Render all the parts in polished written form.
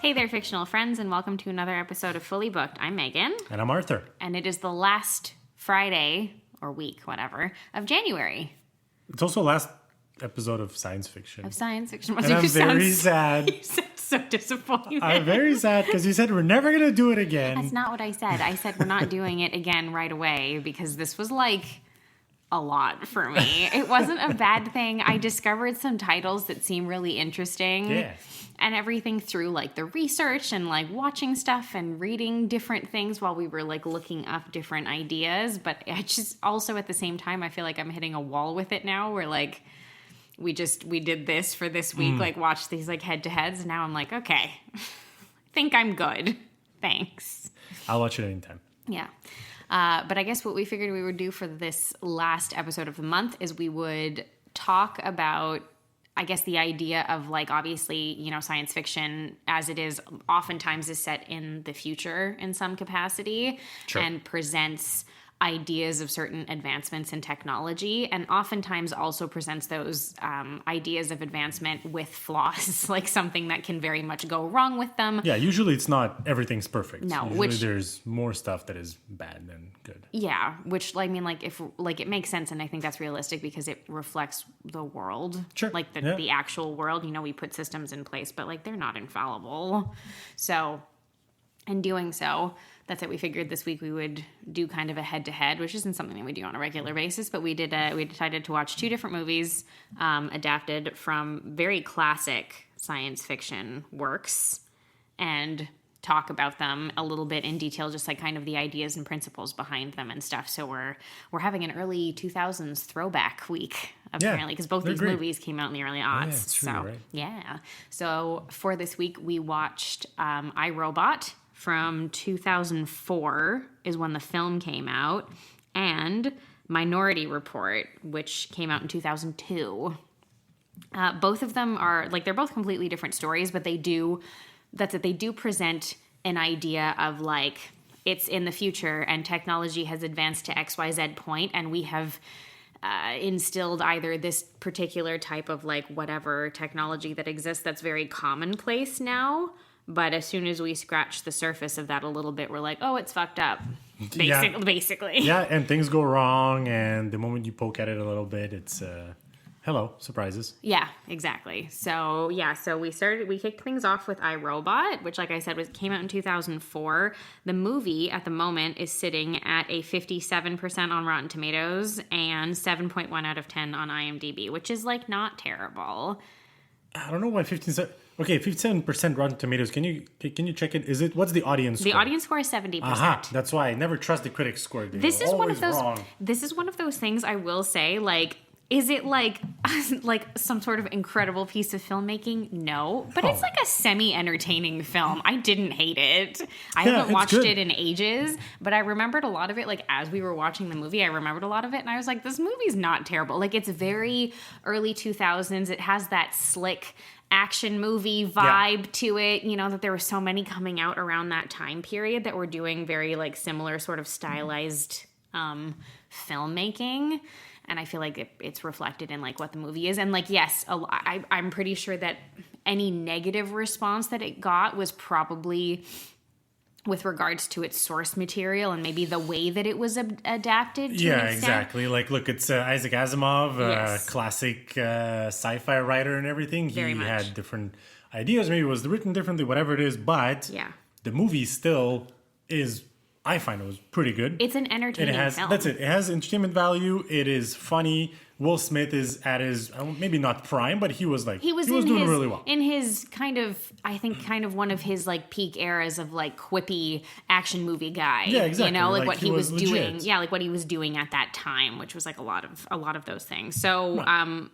Hey there, fictional friends, and welcome to another episode of Fully Booked. I'm Megan. And I'm Arthur. And it is the last Friday, or week, whatever, of January. It's also the last episode of science fiction. Of science fiction. And I'm very sad. You sound so disappointed. I'm very sad because you said we're never going to do it again. That's not what I said. I said we're not doing it again right away because this was like a lot for me. It wasn't a bad thing. I discovered some titles that seem really interesting. Yeah. And everything through like the research and like watching stuff and reading different things while we were like looking up different ideas. But I just also at the same time, I feel like I'm hitting a wall with it now where like we did this for this week, like watched these like head to heads. And now I'm like, okay, I think I'm good. Thanks. I'll watch it anytime. Yeah. But I guess what we figured we would do for this last episode of the month is we would talk about, I guess, the idea of like, obviously, you know, science fiction as it is oftentimes is set in the future in some capacity and presents ideas of certain advancements in technology and oftentimes also presents those ideas of advancement with flaws, like something that can very much go wrong with them. Yeah, usually it's not everything's perfect. No, usually which there's more stuff that is bad than good. Yeah, which I mean, like if like it makes sense, and I think that's realistic because it reflects the world, like the actual world. You know, we put systems in place, but like they're not infallible. So, in doing so, that's it. We figured this week we would do kind of a head-to-head, which isn't something that we do on a regular basis, but we did. We decided to watch two different movies adapted from very classic science fiction works and talk about them a little bit in detail, just like kind of the ideas and principles behind them and stuff. So we're having an early 2000s throwback week apparently because both these movies came out in the early aughts. Oh, yeah, it's true, right? Yeah. So for this week we watched iRobot from 2004 is when the film came out, and Minority Report, which came out in 2002. Both of them are like they're both completely different stories, but they do present an idea of like it's in the future and technology has advanced to XYZ point, and we have instilled either this particular type of like whatever technology that exists that's very commonplace now. But as soon as we scratch the surface of that a little bit, we're like, oh, it's fucked up, basically. Yeah, and things go wrong, and the moment you poke at it a little bit, it's, hello, surprises. Yeah, exactly. So we kicked things off with iRobot, which, like I said, came out in 2004. The movie, at the moment, is sitting at a 57% on Rotten Tomatoes and 7.1 out of 10 on IMDb, which is, like, not terrible. I don't know why 57% Rotten Tomatoes. Can you check it? What's the audience score? The audience score is 70%. Aha, that's why I never trust the critics score. This is one of those things I will say, like, is it like some sort of incredible piece of filmmaking? No, but it's like a semi-entertaining film. I didn't hate it. I haven't watched it in ages, but I remembered a lot of it. Like as we were watching the movie, I remembered a lot of it, and I was like, "This movie's not terrible." Like it's very early 2000s. It has that slick action movie vibe to it. You know that there were so many coming out around that time period that were doing very like similar sort of stylized filmmaking. And I feel like it's reflected in like what the movie is. And like, yes, I'm pretty sure that any negative response that it got was probably with regards to its source material and maybe the way that it was adapted to an extent. Exactly. Like, look, it's Isaac Asimov, classic sci-fi writer and everything. He had different ideas. Maybe it was written differently, whatever it is. But the movie still is... I find it was pretty good. It's an entertaining film. That's it. It has entertainment value. It is funny. Will Smith is at his, maybe not prime, but he was doing really well. In his kind of one of his like peak eras of like quippy action movie guy. Yeah, exactly. You know, like what he was legit. doing. Yeah, like what he was doing at that time, which was like a lot of those things. So,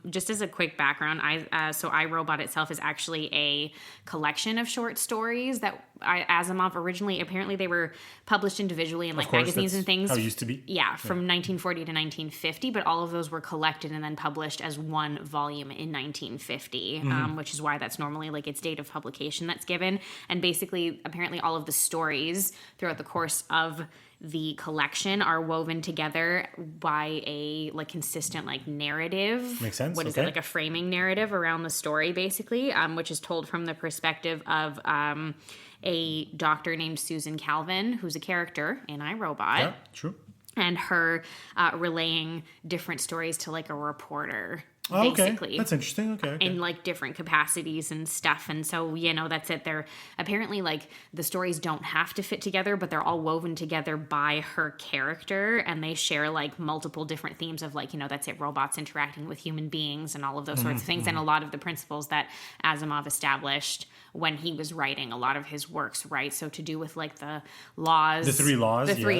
just as a quick background, iRobot itself is actually a collection of short stories that Asimov originally, apparently they were published individually in like magazines and things. How it used to be. Yeah, from 1940 to 1950, but all of those were collected collected and then published as one volume in 1950, which is why that's normally like its date of publication that's given. And basically, apparently all of the stories throughout the course of the collection are woven together by a like consistent like narrative. Makes sense. What is it, like a framing narrative around the story, basically, which is told from the perspective of a doctor named Susan Calvin, who's a character in iRobot. Yeah, true. And her relaying different stories to like a reporter. Oh, basically. Okay. That's interesting. Okay. In like different capacities and stuff. And so, that's it. They're apparently like the stories don't have to fit together, but they're all woven together by her character. And they share like multiple different themes of like, that's it, robots interacting with human beings and all of those sorts of things. And a lot of the principles that Asimov established when he was writing a lot of his works, right? So to do with like the laws. The three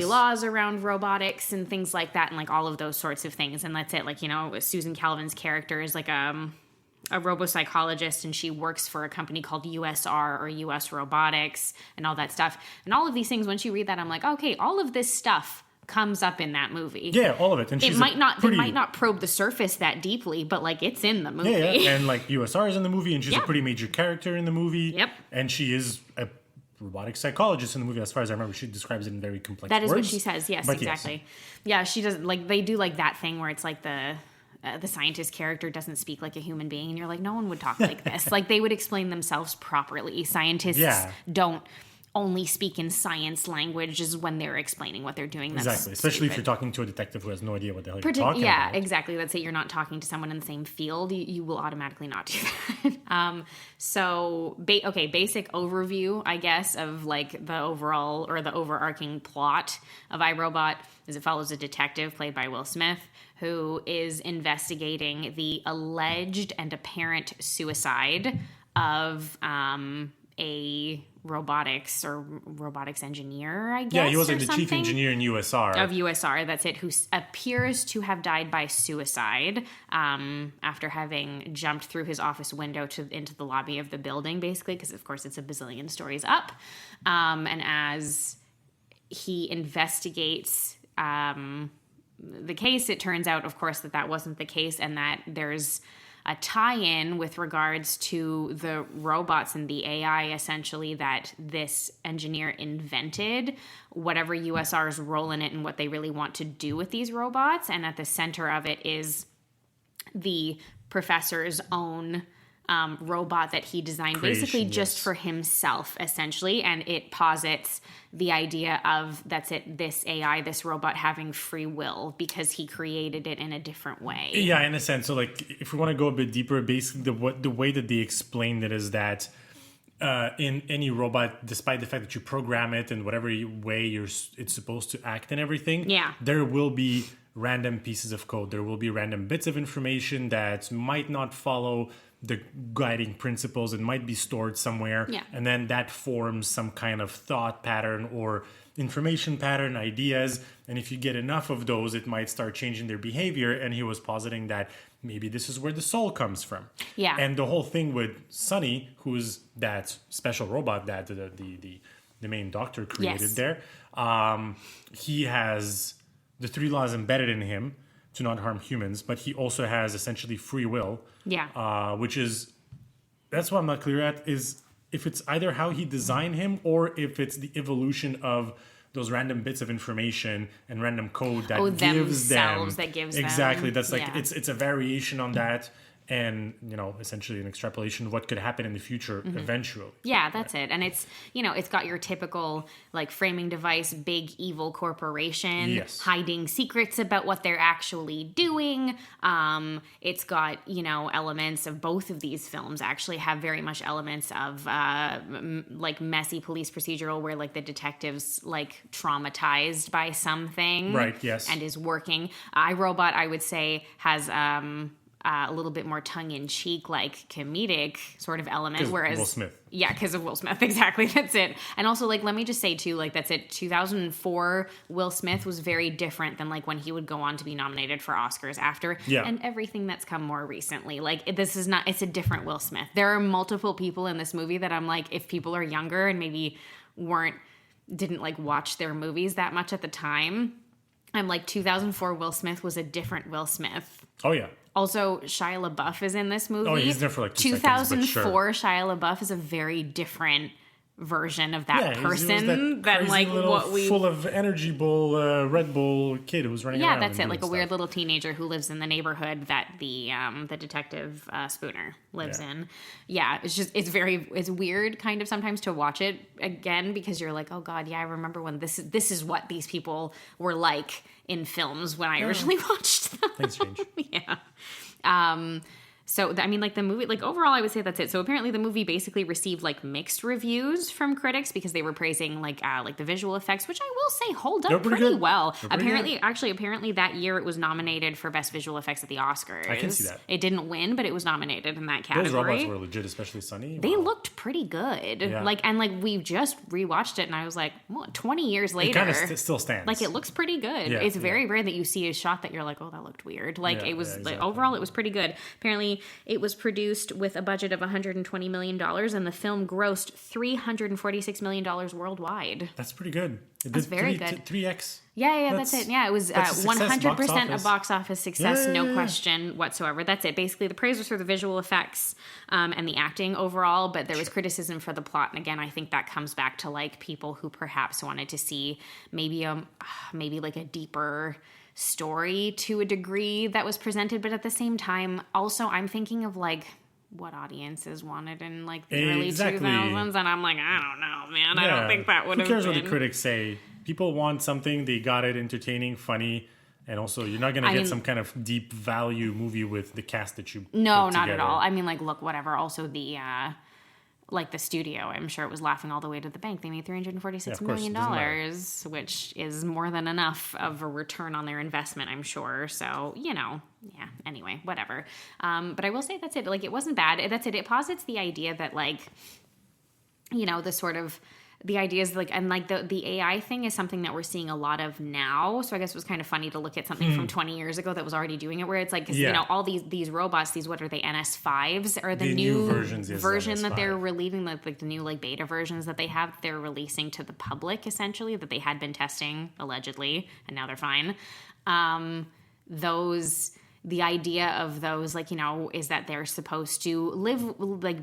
laws around robotics and things like that, and like all of those sorts of things. And that's it. Like, Susan Calvin's character is like a robo-psychologist, and she works for a company called USR or US Robotics and all that stuff. And all of these things, once you read that, I'm like, okay, all of this stuff comes up in that movie. Yeah, all of it. And it might not probe the surface that deeply, but like it's in the movie. Yeah. And like USR is in the movie, and she's a pretty major character in the movie. Yep. And she is a robotic psychologist in the movie, as far as I remember. She describes it in very complex words. That is words. what she says. Yes, but exactly. Yes. Yeah, she does. Like they do like that thing where it's like the scientist character doesn't speak like a human being, and you're like, no one would talk like this. Like they would explain themselves properly. Scientists don't only speak in science languages when they're explaining what they're doing. That's exactly, especially stupid. if you're talking to a detective who has no idea what the hell you're talking about. Yeah, exactly. Let's say you're not talking to someone in the same field, you will automatically not do that. Basic overview, I guess, of like the overall or the overarching plot of iRobot is it follows a detective played by Will Smith who is investigating the alleged and apparent suicide of a robotics engineer, I guess. Yeah, he was like the chief engineer in USR. Of USR, that's it, who appears to have died by suicide after having jumped through his office window into the lobby of the building, basically, because of course it's a bazillion stories up. And as he investigates the case, it turns out, of course, that wasn't the case, and that there's a tie-in with regards to the robots and the AI, essentially, that this engineer invented, whatever USR's role in it and what they really want to do with these robots. And at the center of it is the professor's own robot that he designed basically just for himself, essentially. And it posits the idea of, this AI, this robot having free will because he created it in a different way. Yeah, in a sense. So like, if we want to go a bit deeper, basically the way that they explained it is that in any robot, despite the fact that you program it in whatever way it's supposed to act and everything, there will be random pieces of code. There will be random bits of information that might not follow the guiding principles. It might be stored somewhere, and then that forms some kind of thought pattern or information pattern, ideas, and if you get enough of those, it might start changing their behavior. And he was positing that maybe this is where the soul comes from. Yeah. And the whole thing with Sonny, who's that special robot that the main doctor created there, he has the 3 laws embedded in him to not harm humans, but he also has essentially free will. Yeah. That's what I'm not clear at, is if it's either how he designed him or if it's the evolution of those random bits of information and random code that gives them. Exactly. That's like, it's a variation on that. And, essentially an extrapolation of what could happen in the future eventually. Yeah, that's it. And it's, it's got your typical, like, framing device, big evil corporation, hiding secrets about what they're actually doing. It's got, elements of both of these films actually have very much elements of, like, messy police procedural where, like, the detective's, like, traumatized by something. Right, yes. And is working. iRobot, I would say, has... a little bit more tongue-in-cheek, like comedic sort of element, whereas Will Smith. Yeah, because of Will Smith, exactly. That's it. And also, like, let me just say too, like, that's it. 2004, Will Smith was very different than like when he would go on to be nominated for Oscars after, and everything that's come more recently. Like, it's a different Will Smith. There are multiple people in this movie that I'm like, if people are younger and maybe didn't like watch their movies that much at the time, I'm like, 2004 Will Smith was a different Will Smith. Oh, yeah. Also, Shia LaBeouf is in this movie. Oh, he's there for like 2 2004 seconds, but sure. Shia LaBeouf is a very different version of that person that than like what we full of energy bull Red Bull kid who was running around. Yeah, that's it. Like a weird little teenager who lives in the neighborhood that the detective Spooner lives in. Yeah, it's weird kind of sometimes to watch it again because you're like, oh god, yeah, I remember when this is what these people were like in films when I originally watched them. Things change. Yeah. So, I mean, like, the movie, like, overall, I would say that's it. So, apparently, the movie basically received, like, mixed reviews from critics because they were praising, like the visual effects, which I will say hold up pretty well. Apparently, that year it was nominated for Best Visual Effects at the Oscars. I can see that. It didn't win, but it was nominated in that category. Those robots were legit, especially Sunny. They looked pretty good. Yeah. Like, and, like, we just rewatched it, and I was like, 20 years later. It kind of still stands. Like, it looks pretty good. Yeah, it's very rare that you see a shot that you're like, oh, that looked weird. Like, it was, like, overall, it was pretty good. Apparently, it was produced with a budget of $120 million, and the film grossed $346 million worldwide. That's pretty good. That's very good. 3x. Yeah, that's it. Yeah, it was 100% a box office success, no question whatsoever. That's it. Basically, the praise was for the visual effects and the acting overall, but there was criticism for the plot. And again, I think that comes back to like people who perhaps wanted to see maybe like a deeper story to a degree that was presented, but at the same time, also I'm thinking of like what audiences wanted in like the early 2000s, and I'm like, I don't know, man. Yeah. I don't think that would have been. Who cares what the critics say? People want something, they got it entertaining, funny, and also you're not going to get some kind of deep value movie with the cast that you not at all. I mean, like, look, whatever. Also the like the studio, I'm sure it was laughing all the way to the bank. They made $346 million, which is more than enough of a return on their investment, I'm sure. So, anyway, whatever. But I will say that's it. Like, it wasn't bad. That's it. It posits the idea that, like, the sort of the ideas like, and like the AI thing is something that we're seeing a lot of now. So I guess it was kind of funny to look at something from 20 years ago that was already doing it, where it's like, cause, all these robots, what are they, NS5s or the new version that they're releasing, like the new like beta versions that they have, they're releasing to the public essentially, that they had been testing allegedly, and now they're fine. The idea of those, like, is that they're supposed to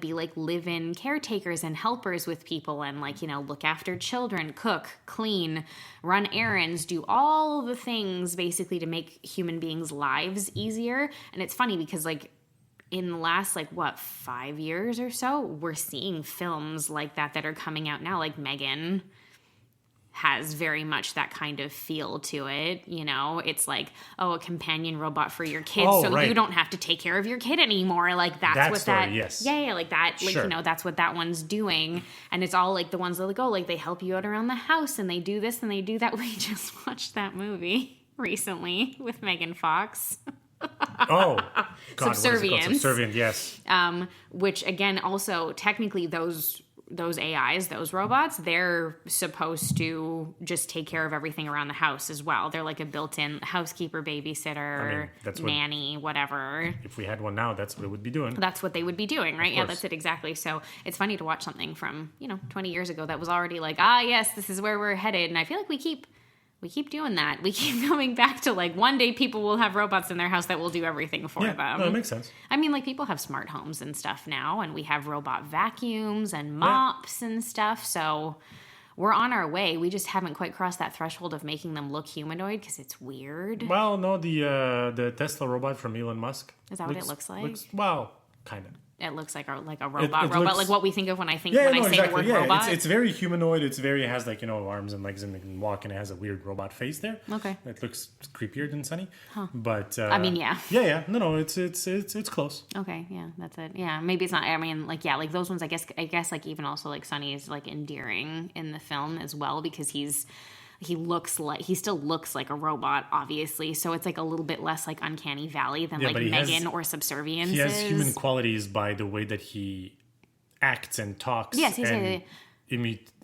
be live-in caretakers and helpers with people and, like, look after children, cook, clean, run errands, do all the things basically to make human beings' lives easier. And it's funny because, like, in the last, 5 years or so, we're seeing films like that are coming out now, like Meghan has very much that kind of feel to it. It's like, a companion robot for your kids, you don't have to take care of your kid anymore. Like, that's what story, yes. Yeah, like that, like, sure. That's what that one's doing. And it's all like the ones that like, they help you out around the house and they do this and they do that. We just watched that movie recently with Megan Fox. Oh, God, Subservient, yes. Which again, also technically those AIs, those robots, they're supposed to just take care of everything around the house as well. They're like a built-in housekeeper, babysitter, nanny, whatever. If we had one now, that's what it would be doing. That's what they would be doing, right? Yeah, that's it, exactly. So it's funny to watch something from, 20 years ago that was already like, yes, this is where we're headed. And I feel like we keep doing that. We keep going back to, like, one day people will have robots in their house that will do everything for them. No, that makes sense. I mean, like, people have smart homes and stuff now, and we have robot vacuums and mops and stuff. So we're on our way. We just haven't quite crossed that threshold of making them look humanoid because it's weird. Well, no, the Tesla robot from Elon Musk. Is that what it looks like? Kind of. It looks like a robot, like what we think of when I say the word yeah, robot. It's very humanoid. It has like, arms and legs and it can walk, and it has a weird robot face there. Okay. It looks creepier than Sunny. Huh. But I mean, yeah. Yeah. No, it's close. Okay, yeah, that's it. Yeah, maybe it's not. I mean, like, yeah, like those ones. I guess like even also like Sunny is like endearing in the film as well because he still looks like a robot, obviously. So it's like a little bit less like Uncanny Valley than like Meghan or Subservience. He has human qualities by the way that he acts and talks. Yes, and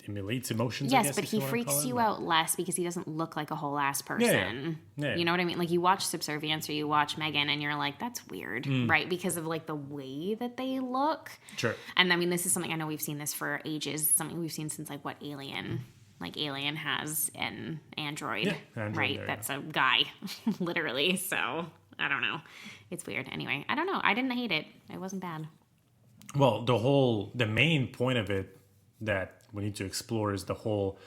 emulates emotions. Yes, but he freaks you out less because he doesn't look like a whole ass person. Yeah. You know what I mean? Like, you watch Subservience or you watch Meghan and you're like, that's weird, right? Because of like the way that they look. Sure. And I mean, this is something I know we've seen this for ages. It's something we've seen since like Alien. like Alien has an android, Android right? That's a guy, literally. So I don't know. It's weird. Anyway, I don't know. I didn't hate it. It wasn't bad. Well, the main point of it that we need to explore is the whole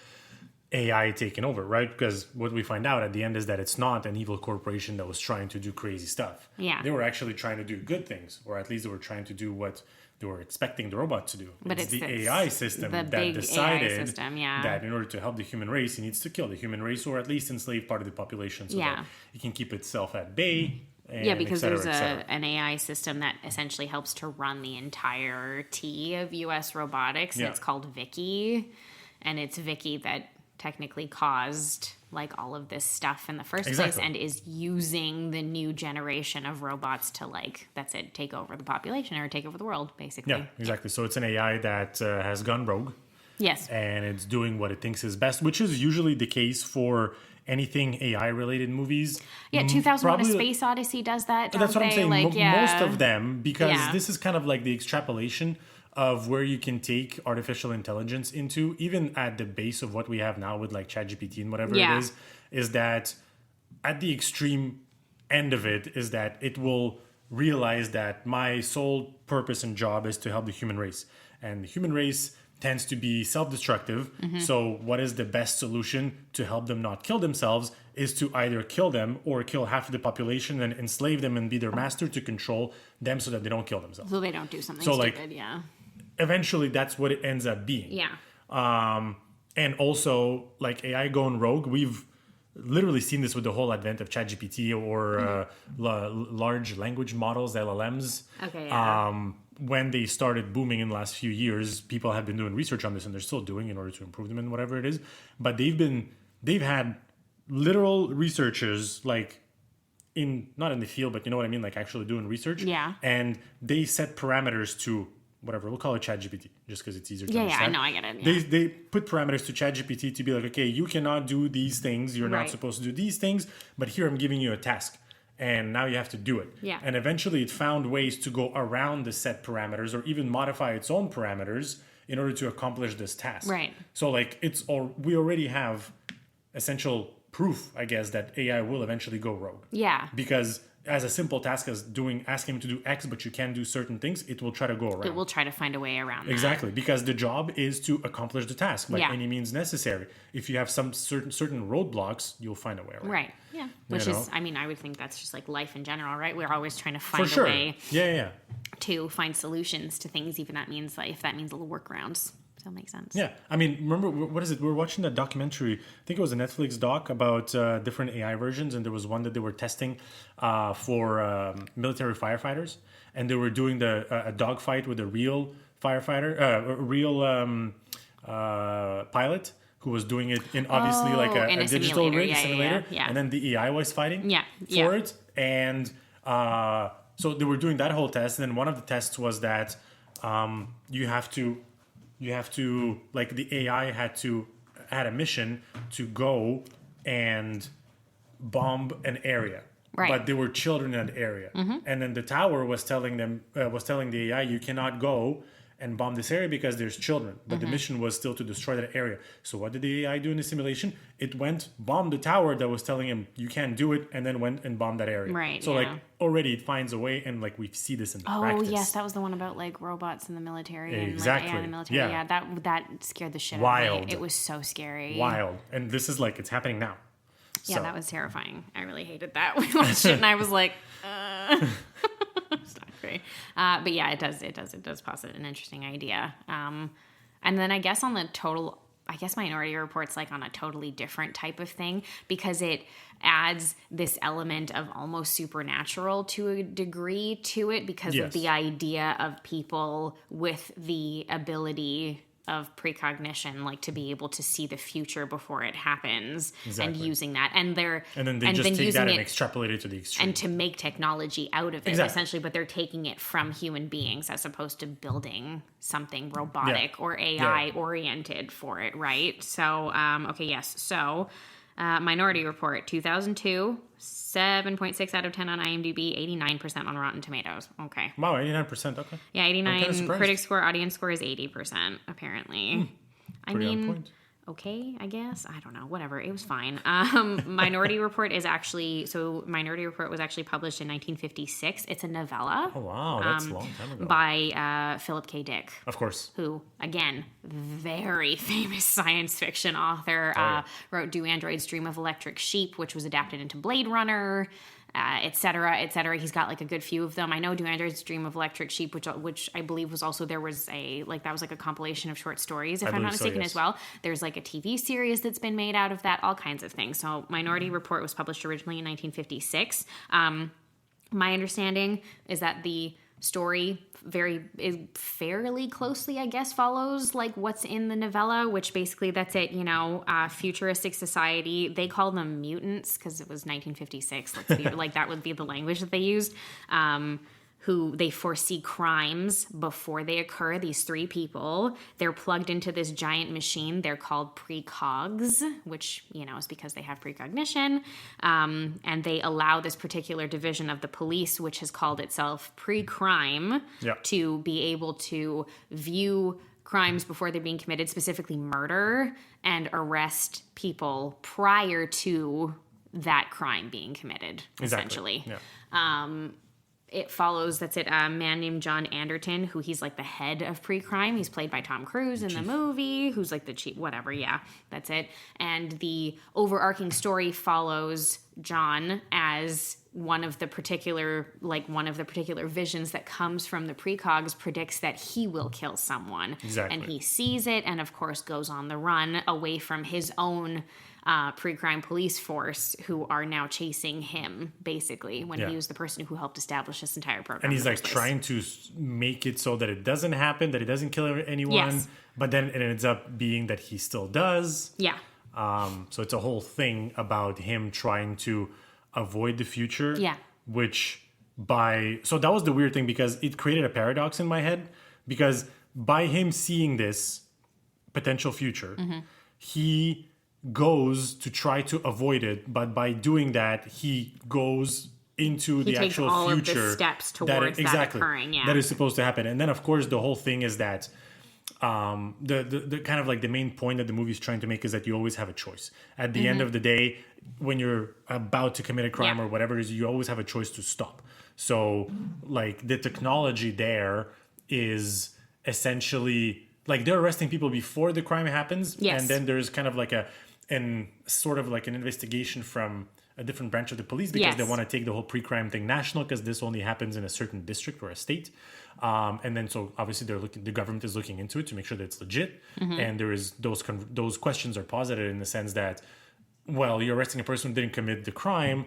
AI taking over, right? Because what we find out at the end is that it's not an evil corporation that was trying to do crazy stuff. Yeah. They were actually trying to do good things, or at least they were trying to do what they were expecting the robot to do. But it's the AI system that decided that in order to help the human race, it needs to kill the human race or at least enslave part of the population so that it can keep itself at bay. And because there's an AI system that essentially helps to run the entirety of U.S. robotics. And it's called Vicky. And it's Vicky that technically caused like all of this stuff in the first place and is using the new generation of robots to take over the population or take over the world, basically. Yeah, exactly. So it's an AI that has gone rogue. Yes. And it's doing what it thinks is best, which is usually the case for anything AI related movies. Yeah, 2001: A Space Odyssey does that. That's what I'm saying. Most of them, because this is kind of like the extrapolation of where you can take artificial intelligence into, even at the base of what we have now with like ChatGPT and whatever it is that at the extreme end of it is that it will realize that my sole purpose and job is to help the human race. And the human race tends to be self-destructive. Mm-hmm. So what is the best solution to help them not kill themselves is to either kill them or kill half of the population and enslave them and be their master to control them so that they don't kill themselves. So they don't do something stupid, Eventually, that's what it ends up being. Yeah. And also, like AI going rogue, we've literally seen this with the whole advent of ChatGPT or large language models, LLMs. Okay, yeah. When they started booming in the last few years, people have been doing research on this, and they're still doing in order to improve them and whatever it is. But they've had literal researchers like not in the field, but you know what I mean, like actually doing research. Yeah. And they set parameters to whatever, we'll call it ChatGPT just because it's easier to understand. Yeah, I know, I get it. Yeah. They put parameters to ChatGPT to be like, okay, you cannot do these things. You're not supposed to do these things, but here I'm giving you a task. And now you have to do it. Yeah. And eventually it found ways to go around the set parameters or even modify its own parameters in order to accomplish this task. Right. So like we already have essential proof, I guess, that AI will eventually go rogue. Yeah. Because as a simple task as asking him to do X, but you can't do certain things, it will try to go around. It will try to find a way around that. Exactly, because the job is to accomplish the task by any means necessary. If you have some certain roadblocks, you'll find a way around. Right, yeah. Which is, I mean, I would think that's just like life in general, right? We're always trying to find a way to find solutions to things, even if that means little workarounds. So it makes sense. Yeah. I mean, remember, what is it? We were watching that documentary. I think it was a Netflix doc about different AI versions. And there was one that they were testing for military firefighters. And they were doing a dogfight with a real firefighter, a real pilot who was doing it in obviously like a digital simulator. Yeah. And then the AI was fighting for it. And so they were doing that whole test. And then one of the tests was that you have to like the AI had a mission to go and bomb an area. Right. But there were children in that area. Mm-hmm. And then the tower was telling the AI, you cannot go and bomb this area because there's children. But the mission was still to destroy that area. So what did the AI do in the simulation? It went, bombed the tower that was telling him you can't do it, and then went and bombed that area. Right. So like already it finds a way, and like we see this in practice. Oh yes, that was the one about like robots in the military exactly. and like AI in the military. Yeah, that scared the shit out of me. It was so scary. Wild. And this is like it's happening now. Yeah, that was terrifying. I really hated that. We watched it and I was like, it's not great. But yeah, it does posit an interesting idea. And then I guess Minority Report's like on a totally different type of thing because it adds this element of almost supernatural to a degree to it because of the idea of people with the ability of precognition, like to be able to see the future before it happens and using that. And then they just take that and extrapolate it to the extreme. And to make technology out of it, essentially, but they're taking it from human beings as opposed to building something robotic or AI-oriented for it, right? So, So, Minority Report, 2002, 7.6 out of 10 on IMDb, 89% on Rotten Tomatoes. Okay. Wow, 89%, okay. Yeah, 89. Critic score, audience score is 80%, apparently. I mean, okay, I guess. I don't know. Whatever. It was fine. Minority Report was actually published in 1956. It's a novella. Oh, wow. That's a long time ago. By Philip K. Dick. Of course. Who, again, very famous science fiction author. Wrote Do Androids Dream of Electric Sheep, which was adapted into Blade Runner. Et cetera, et cetera. He's got like a good few of them. I know Do Androids Dream of Electric Sheep, which I believe was also, that was like a compilation of short stories, if I'm not mistaken, as well. There's like a TV series that's been made out of that, all kinds of things. So Minority Report was published originally in 1956. My understanding is that the story fairly closely, I guess, follows like what's in the novella, which basically that's it, futuristic society. They call them mutants because it was 1956. Let's be like, that would be the language that they used. Who they foresee crimes before they occur. These three people, they're plugged into this giant machine. They're called precogs, which, is because they have precognition. And they allow this particular division of the police, which has called itself pre-crime, to be able to view crimes before they're being committed, specifically murder, and arrest people prior to that crime being committed, essentially. Yeah. It follows, a man named John Anderton, who he's like the head of pre-crime. He's played by Tom Cruise in the movie, who's like the chief, whatever, that's it. And the overarching story follows John as one of the particular visions that comes from the precogs predicts that he will kill someone. Exactly. And he sees it and, of course, goes on the run away from his own pre-crime police force, who are now chasing him, basically, when he was the person who helped establish this entire program. And he's like trying to make it so that it doesn't happen, that he doesn't kill anyone, but then it ends up being that he still does. Yeah. So it's a whole thing about him trying to avoid the future. Yeah. So that was the weird thing, because it created a paradox in my head, because by him seeing this potential future, he goes to try to avoid it, but by doing that, he goes into the actual all future. Of the steps towards that occurring. Yeah. That is supposed to happen. And then, of course, the whole thing is that the kind of like the main point that the movie is trying to make is that you always have a choice. At the end of the day, when you're about to commit a crime or whatever it is, you always have a choice to stop. So like the technology there is essentially like they're arresting people before the crime happens. Yes. And then there's kind of like an investigation from a different branch of the police, because they want to take the whole pre-crime thing national, because this only happens in a certain district or a state. And then so obviously the government is looking into it to make sure that it's legit. And there is those questions are posited in the sense that, well, you're arresting a person who didn't commit the crime,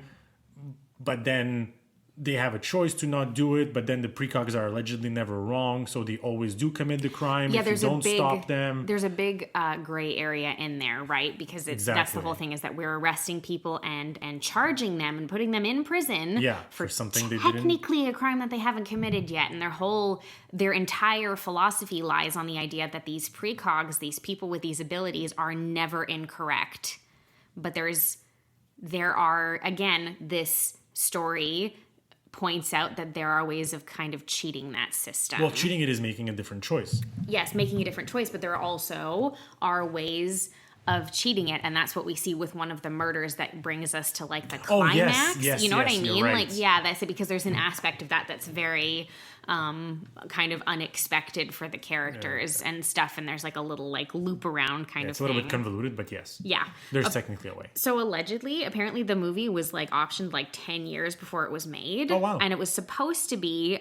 but then they have a choice to not do it, but then the precogs are allegedly never wrong, so they always do commit the crime if you don't stop them. There's a big gray area in there, right? Because that's the whole thing, is that we're arresting people and charging them and putting them in prison for something they technically a crime that they haven't committed yet. And their entire philosophy lies on the idea that these precogs, these people with these abilities, are never incorrect. But there are, again, this story points out that there are ways of kind of cheating that system. Well, cheating it is making a different choice. Yes, making a different choice, but there also are ways of cheating it, and that's what we see with one of the murders that brings us to like the climax. Yes, you know what I mean? Right. Like, that's it, because there's an aspect of that that's very kind of unexpected for the characters and stuff, and there's like a little like loop around kind of it's a little bit convoluted, but yes. Yeah. There's technically a way. So apparently the movie was like optioned like 10 years before it was made. Oh, wow. And it was supposed to be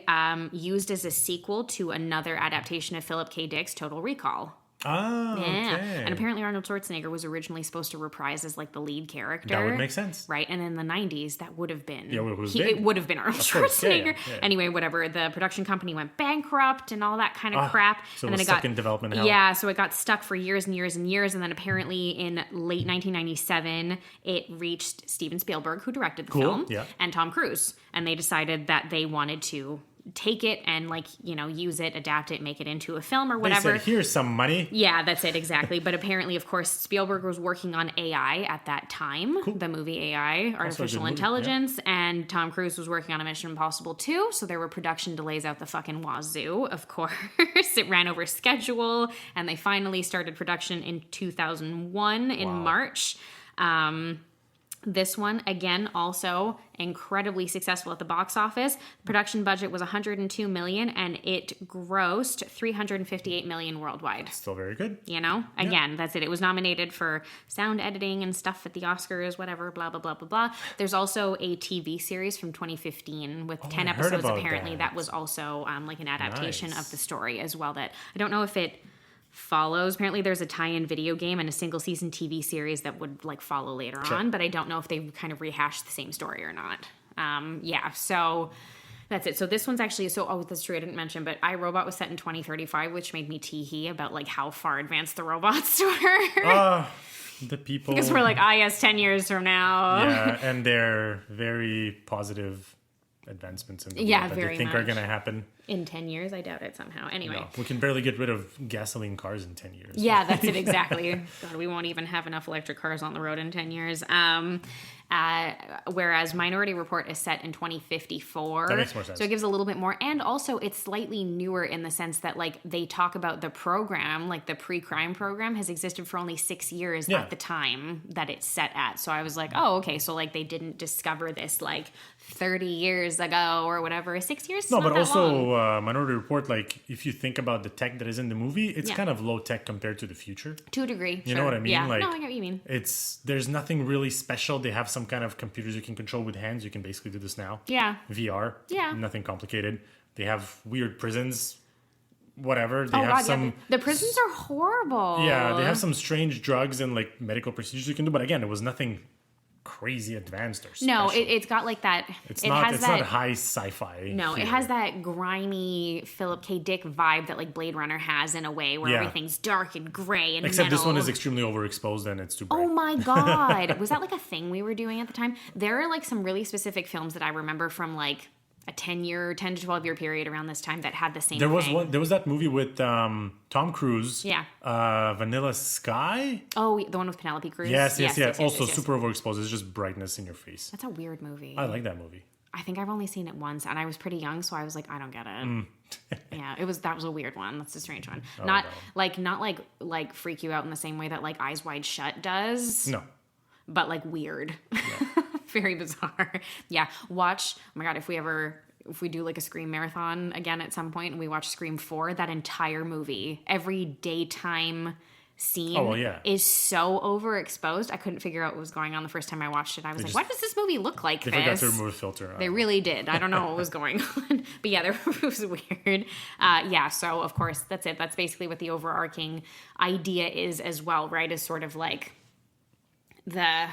used as a sequel to another adaptation of Philip K. Dick's Total Recall. Oh, yeah. okay. And apparently Arnold Schwarzenegger was originally supposed to reprise as like the lead character. That would make sense. Right? And in the 90s, that would have been... Yeah, it would have been Arnold Schwarzenegger. Yeah. Anyway, whatever. The production company went bankrupt and all that kind of crap. So and it was stuck in development hell. Yeah, so it got stuck for years and years and years. And then apparently in late 1997, it reached Steven Spielberg, who directed the film, and Tom Cruise. And they decided that they wanted to take it and like, use it, adapt it, make it into a film or whatever. They said, here's some money. Yeah, that's it, exactly. But apparently, of course, Spielberg was working on AI at that time, the movie AI, Artificial Intelligence, and Tom Cruise was working on a Mission Impossible 2, so there were production delays out the fucking wazoo, of course. It ran over schedule, and they finally started production in 2001 in March. This one, again, also incredibly successful at the box office. Production budget was $102 million, and it grossed $358 million worldwide. Still very good. Again, that's it. It was nominated for sound editing and stuff at the Oscars, whatever, blah, blah, blah, blah, blah. There's also a TV series from 2015 with 10 episodes, apparently. That was also like an adaptation of the story as well. That I don't know if it follows. Apparently there's a tie-in video game and a single season TV series that would like follow later on, but I don't know if they kind of rehashed the same story or not. So that's it. So this one's actually, that's true, I didn't mention, but iRobot was set in 2035, which made me tee-hee about like how far advanced the robots were. The people. Because we're like, yes, 10 years from now. Yeah, and they're very positive advancements in the world that they think are going to happen. In 10 years? I doubt it somehow. Anyway. No, we can barely get rid of gasoline cars in 10 years. Yeah, that's it, exactly. God, we won't even have enough electric cars on the road in 10 years. Whereas Minority Report is set in 2054. That makes more sense. So it gives a little bit more. And also, it's slightly newer in the sense that, like, they talk about the program, like the pre-crime program has existed for only 6 years at the time that it's set at. So I was like, oh, okay. So, like, they didn't discover this, like, 30 years ago or whatever. 6 years? No, but also Minority Report, like, if you think about the tech that is in the movie, it's kind of low tech compared to the future. To a degree. You know what I mean? Yeah. Like, no, I get what you mean. There's nothing really special. They have some kind of computers you can control with hands. You can basically do this now. Yeah. VR. Yeah. Nothing complicated. They have weird prisons. Whatever. They have some. Yeah. The prisons are horrible. Yeah, they have some strange drugs and like medical procedures you can do. But again, it was nothing crazy advanced or special. No, it's got like that. It's not high sci-fi. No, here. It has that grimy Philip K. Dick vibe that like Blade Runner has in a way where everything's dark and gray and except metal. This one is extremely overexposed and it's too bright. Oh my god. Was that like a thing we were doing at the time? There are like some really specific films that I remember from like a 10 to 12 year period around this time that had the same thing. There was that movie with Tom Cruise. Yeah. Vanilla Sky? Oh, the one with Penelope Cruz? Yes. Also super overexposed. It's just brightness in your face. That's a weird movie. I like that movie. I think I've only seen it once and I was pretty young, so I was like, I don't get it. Yeah, that was a weird one. That's a strange one. Not like freak you out in the same way that like Eyes Wide Shut does. No. But like weird. Yeah. Very bizarre. Yeah. Watch, oh my God, if we do like a Scream marathon again at some point and we watch Scream 4, that entire movie, every daytime scene is so overexposed. I couldn't figure out what was going on the first time I watched it. I was like, what does this movie look like They forgot to remove a filter. They really did. I don't know what was going on. But yeah, it was weird. So of course, that's it. That's basically what the overarching idea is as well, right? Is sort of like the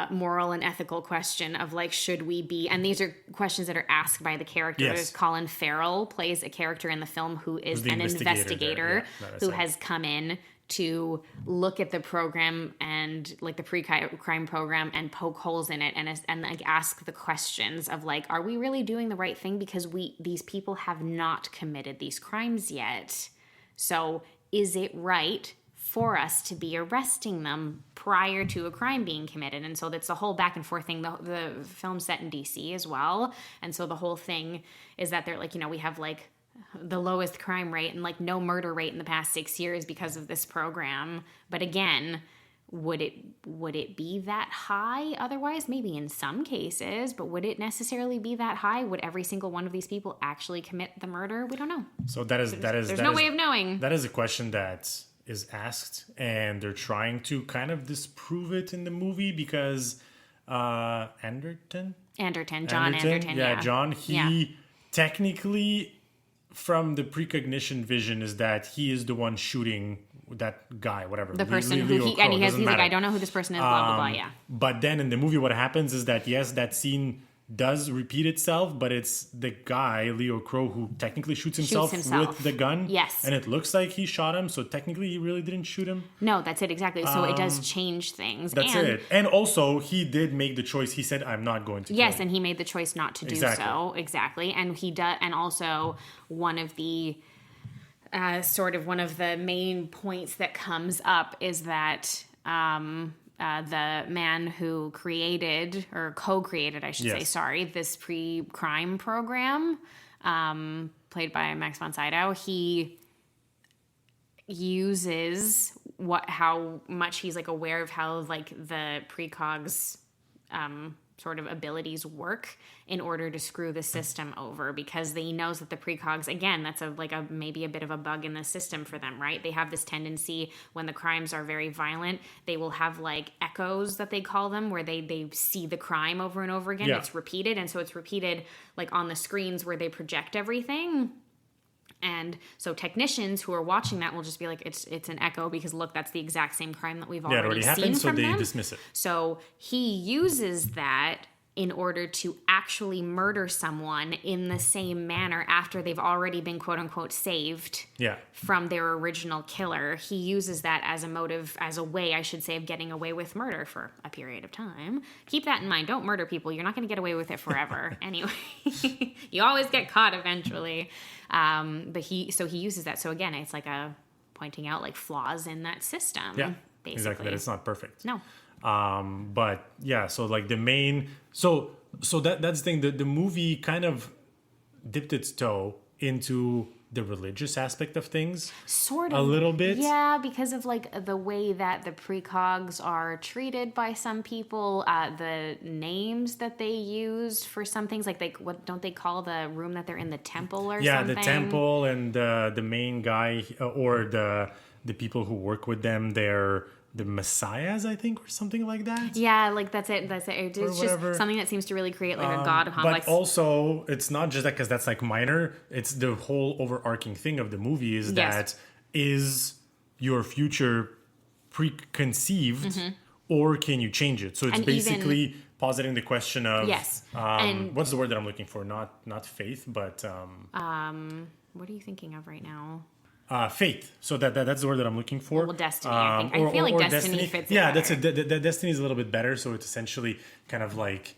moral and ethical question of like, should we be, and these are questions that are asked by the characters. Yes. Colin Farrell plays a character in the film who is an investigator who has come in to look at the program and like the pre-crime program and poke holes in it and like ask the questions of like, are we really doing the right thing? Because these people have not committed these crimes yet. So is it right for us to be arresting them prior to a crime being committed? And so that's a whole back and forth thing. The film's set in DC as well. And so the whole thing is that they're like, we have like the lowest crime rate and like no murder rate in the past 6 years because of this program. But again, would it be that high otherwise? Maybe in some cases, but would it necessarily be that high? Would every single one of these people actually commit the murder? We don't know. So there's no way of knowing. That is a question that is asked, and they're trying to kind of disprove it in the movie because John Anderton. Yeah, John. He technically, from the precognition vision, is that he is the one shooting that guy, whatever. The person he's like, I don't know who this person is, blah, blah, blah, yeah. But then in the movie, what happens is that, yes, that scene does repeat itself, but it's the guy, Leo Crow, who technically shoots himself with the gun. Yes. And it looks like he shot him, so technically he really didn't shoot him. No, that's it, exactly. So it does change things. That's it. And also, he did make the choice. He said, I'm not going to kill him. And he made the choice not to do so. Exactly. And he does. And also, one of the one of the main points that comes up is that the man who created, or co-created, I should say, this pre-crime program, played by Max von Sydow, he uses how much he's like aware of how like the precogs sort of abilities work in order to screw the system over, because he knows that the precogs, again, that's maybe a bit of a bug in the system for them, right? They have this tendency when the crimes are very violent, they will have like echoes that they call them, where they see the crime over and over again. It's repeated, and so it's repeated like on the screens where they project everything. And so technicians who are watching that will just be like, it's an echo, because look, that's the exact same crime that we've already seen happened, from them. So they dismiss it. So he uses that in order to actually murder someone in the same manner after they've already been quote unquote saved from their original killer. He uses that as a motive, as a way, I should say, of getting away with murder for a period of time. Keep that in mind. Don't murder people. You're not going to get away with it forever. Anyway, you always get caught eventually. But he uses that. So again, it's like pointing out like flaws in that system. Yeah, basically. Exactly. That it's not perfect. No. But yeah, so like the main, so that's the thing. The movie kind of dipped its toe into the religious aspect of things, sort of a little bit. Yeah, because of like the way that the precogs are treated by some people, the names that they used for some things, like what don't they call the room that they're in, the temple or something? Yeah, the temple, and the main guy or the people who work with them, they're the messiahs, I think, or something like that. Yeah, like that's it. It's just something that seems to really create like a god complex. But also, it's not just that, because that's like minor. It's the whole overarching thing of the movie is that is your future preconceived, or can you change it? So it's basically positing the question of and what's the word that I'm looking for? Not faith, but what are you thinking of right now? Faith. So that's the word that I'm looking for. Well, destiny, I think. I feel like destiny fits in. Yeah, destiny is a little bit better. So it's essentially kind of like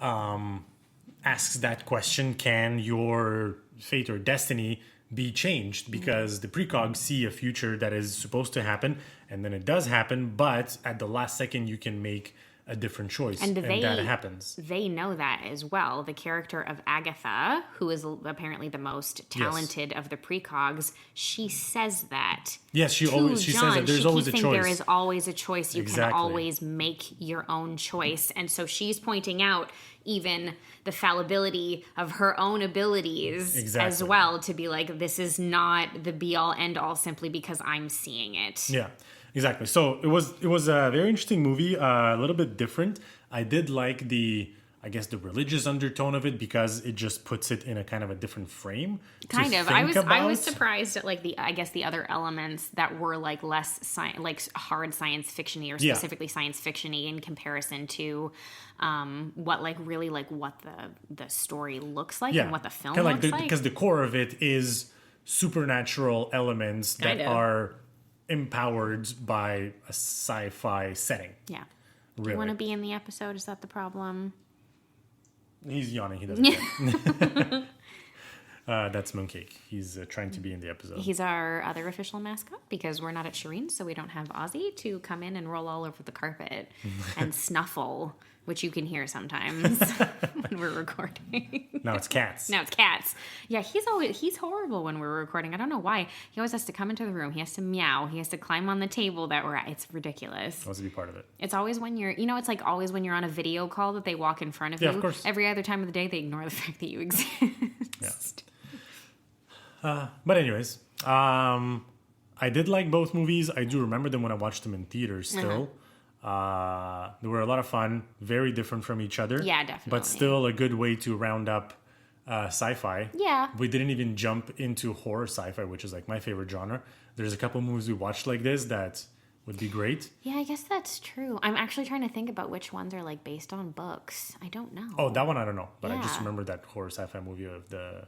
asks that question: can your fate or destiny be changed? Because the precogs see a future that is supposed to happen, and then it does happen, but at the last second you can make a different choice, and that happens. They know that as well. The character of Agatha, who is apparently the most talented of the precogs, she says that. Yes, she says that there's always a choice. There is always a choice. You can always make your own choice. And so she's pointing out even the fallibility of her own abilities as well, to be like, this is not the be-all, end-all simply because I'm seeing it. Yeah. Exactly. So it was a very interesting movie, a little bit different. I did like the religious undertone of it, because it just puts it in a kind of a different frame. Kind of. I was surprised at like the other elements that were like less hard science fiction-y, or specifically science fiction-y, in comparison to what the story looks like and what the film looks like. Because the core of it is supernatural elements that are empowered by a sci-fi setting. Yeah. Really. Do you want to be in the episode? Is that the problem? He's yawning. He doesn't. That's Mooncake. He's trying to be in the episode. He's our other official mascot, because we're not at Shireen's, so we don't have Ozzy to come in and roll all over the carpet and snuffle, which you can hear sometimes when we're recording. Now it's cats. Yeah, he's horrible when we're recording. I don't know why. He always has to come into the room. He has to meow. He has to climb on the table that we're at. It's ridiculous. He wants to be part of it. It's always when it's like always when you're on a video call that they walk in front of you. Of course. Every other time of the day, they ignore the fact that you exist. Yeah. But anyways, I did like both movies. I do remember them when I watched them in theaters still. They were a lot of fun, very different from each other. Yeah, definitely. But still a good way to round up sci-fi. Yeah. We didn't even jump into horror sci-fi, which is like my favorite genre. There's a couple movies we watched like this that would be great. Yeah, I guess that's true. I'm actually trying to think about which ones are like based on books. I don't know. Oh, that one I don't know, but I just remember that horror sci-fi movie of the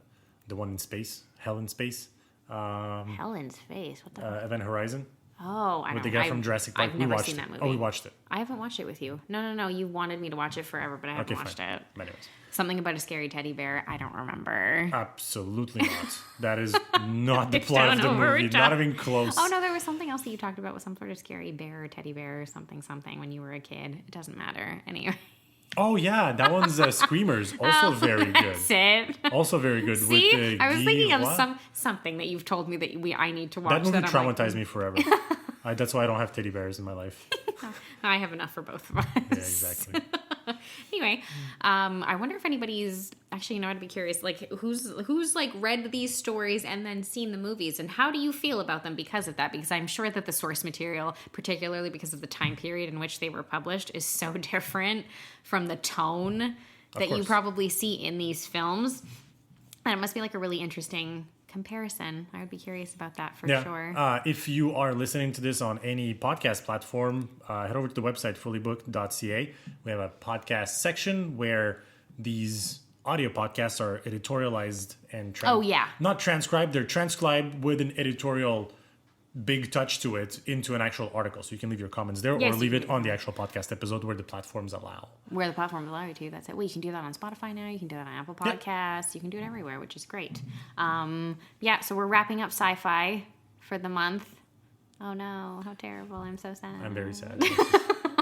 one in space, Hell in Space. Hell in Space. What the? Event Horizon. Oh, I with know. the guy from Jurassic Park. I've never seen that movie. Oh, we watched it. I haven't watched it with you. No. You wanted me to watch it forever, but I haven't watched it. Anyways. Something about a scary teddy bear. I don't remember. Absolutely not. That is not the plot of the movie. Not even close. Oh, no, there was something else that you talked about with some sort of scary bear or teddy bear or something when you were a kid. It doesn't matter. Anyway. Oh, yeah. That one's Screamers. Also very good. That's it. Also very good. See? With I was thinking of something that you've told me that I need to watch. That movie traumatized me forever. That's why I don't have teddy bears in my life. I have enough for both of us. Yeah, exactly. Anyway, I wonder if anybody's actually, I'd be curious, like who's like read these stories and then seen the movies, and how do you feel about them because of that? Because I'm sure that the source material, particularly because of the time period in which they were published, is so different from the tone that you probably see in these films. And it must be like a really interesting comparison. I would be curious about that for sure. If you are listening to this on any podcast platform, head over to the website fullybooked.ca. We have a podcast section where these audio podcasts are editorialized and not transcribed. They're transcribed with an editorial big touch to it into an actual article. So you can leave your comments there or leave it on the actual podcast episode where the platforms allow. Where the platforms allow you to. That's it. Well, you can do that on Spotify now. You can do that on Apple Podcasts. You can do it everywhere, which is great. So we're wrapping up sci-fi for the month. Oh no, how terrible. I'm so sad. I'm very sad.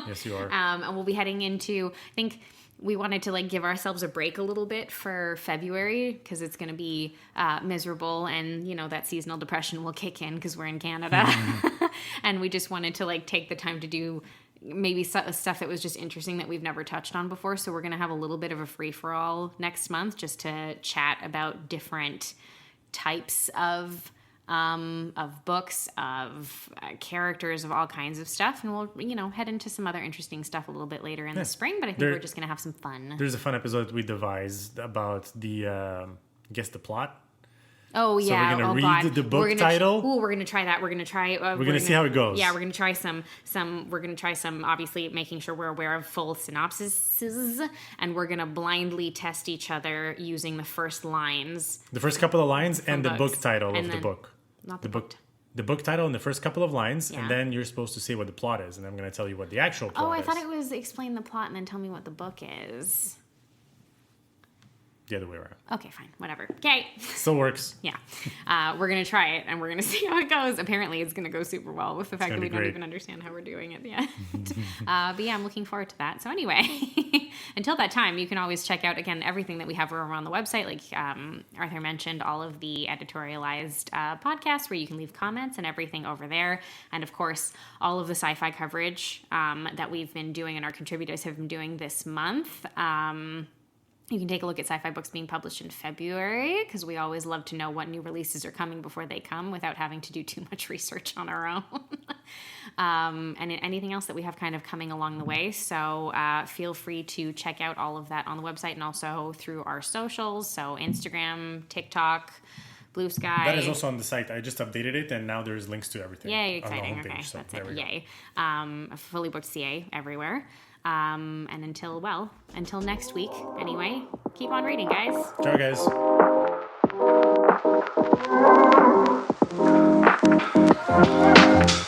Yes, you are. And we'll be heading into, I think we wanted to like give ourselves a break a little bit for February because it's going to be miserable, and that seasonal depression will kick in because we're in Canada. And we just wanted to like take the time to do maybe stuff that was just interesting that we've never touched on before. So we're going to have a little bit of a free-for-all next month just to chat about different types of books, of characters, of all kinds of stuff. And we'll, head into some other interesting stuff a little bit later in the spring, but I think we're just going to have some fun. There's a fun episode we devised about the, guess the plot. Oh, yeah. So we're going to read the book title. We're going to try that. We're going to try... we're going to see how it goes. Yeah, we're going to try some, obviously, making sure we're aware of full synopsises, and we're going to blindly test each other using the first lines. The first couple of lines and the book title of the book. Not the book. The book title and the first couple of lines, and then you're supposed to say what the plot is, and I'm going to tell you what the actual plot is. Oh, I thought it was explain the plot and then tell me what the book is. The other way around. Okay, fine. Whatever. Okay. Still works. Yeah. We're going to try it, and we're going to see how it goes. Apparently, it's going to go super well with the fact that we don't even understand how we're doing at the end. But yeah, I'm looking forward to that. So anyway, until that time, you can always check out, again, everything that we have over on the website. Like Arthur mentioned, all of the editorialized podcasts where you can leave comments and everything over there. And of course, all of the sci-fi coverage that we've been doing and our contributors have been doing this month. You can take a look at sci-fi books being published in February because we always love to know what new releases are coming before they come without having to do too much research on our own. And anything else that we have kind of coming along the way. So feel free to check out all of that on the website and also through our socials. So Instagram, TikTok, Blue Sky. That is also on the site. I just updated it, and now there's links to everything. Yay, exciting. On the homepage, Okay, so that's it. Yay. Fully booked CA everywhere. And until next week, anyway, keep on reading, guys. Ciao, guys.